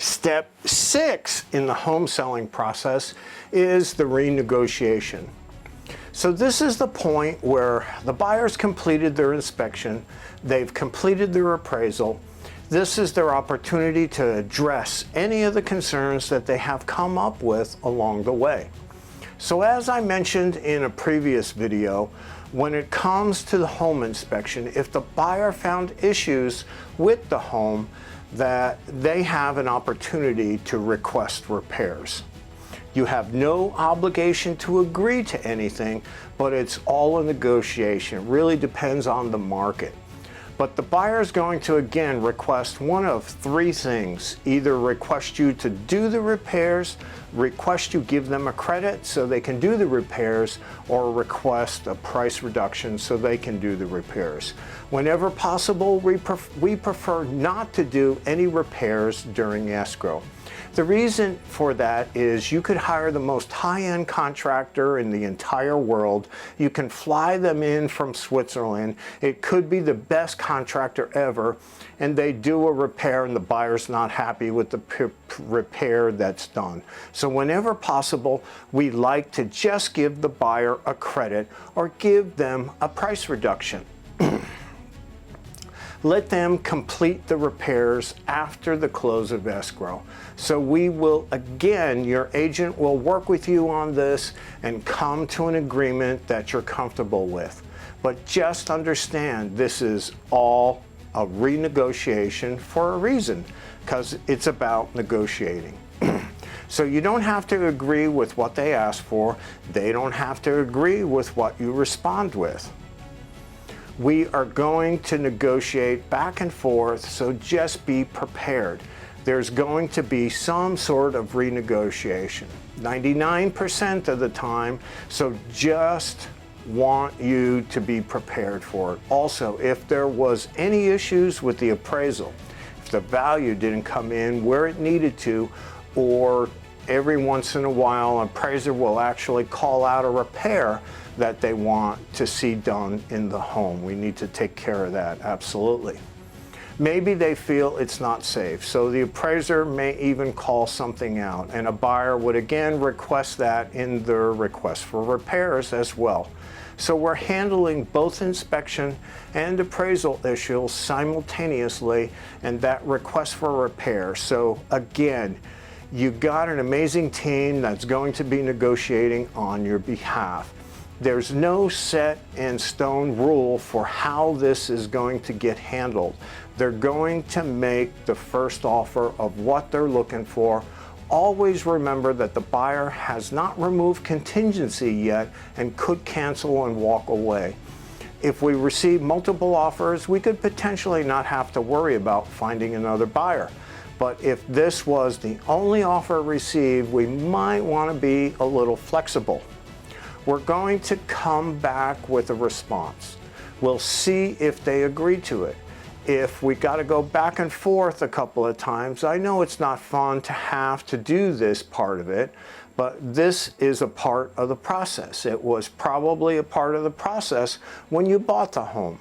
Step 6 in the home selling process is the renegotiation. So this is the point where the buyer's completed their inspection, they've completed their appraisal. This is their opportunity to address any of the concerns that they have come up with along the way. So as I mentioned in a previous video, when it comes to the home inspection, if the buyer found issues with the home, that they have an opportunity to request repairs. You have no obligation to agree to anything, but it's all a negotiation. It really depends on the market. But the buyer is going to again request one of three things. Either request you to do the repairs, request you give them a credit so they can do the repairs, or request a price reduction so they can do the repairs. Whenever possible, we prefer not to do any repairs during escrow. The reason for that is you could hire the most high-end contractor in the entire world. You can fly them in from Switzerland. It could be the best contractor ever, and they do a repair and the buyer's not happy with the repair that's done. So whenever possible, we like to just give the buyer a credit or give them a price reduction. Let them complete the repairs after the close of escrow. So we will, again, your agent will work with you on this and come to an agreement that you're comfortable with. But just understand this is all a renegotiation for a reason, because it's about negotiating. So you don't have to agree with what they ask for. They don't have to agree with what you respond with. We are going to negotiate back and forth, so just be prepared. There's going to be some sort of renegotiation, 99% of the time, so just want you to be prepared for it. Also, if there was any issues with the appraisal, if the value didn't come in where it needed to, or every once in a while an appraiser will actually call out a repair that they want to see done in the home. We need to take care of that, absolutely. Maybe they feel it's not safe, so the appraiser may even call something out, and a buyer would again request that in their request for repairs as well. So we're handling both inspection and appraisal issues simultaneously, and that request for repair. So again, you got an amazing team that's going to be negotiating on your behalf. There's no set in stone rule for how this is going to get handled. They're going to make the first offer of what they're looking for. Always remember that the buyer has not removed contingency yet and could cancel and walk away. If we receive multiple offers, we could potentially not have to worry about finding another buyer. But if this was the only offer received, we might want to be a little flexible. We're going to come back with a response. We'll see if they agree to it. If we got to go back and forth a couple of times, I know it's not fun to have to do this part of it, but this is a part of the process. It was probably a part of the process when you bought the home.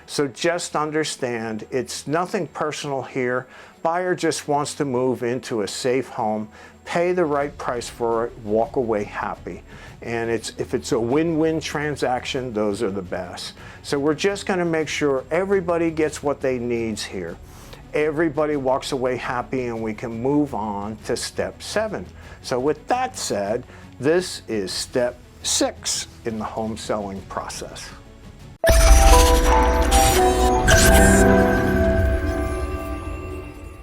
So just understand, it's nothing personal here. Buyer just wants to move into a safe home, pay the right price for it, walk away happy. And if it's a win-win transaction, those are the best. So we're just going to make sure everybody gets what they need here. Everybody walks away happy, and we can move on to step 7. So with that said, this is step 6 in the home selling process.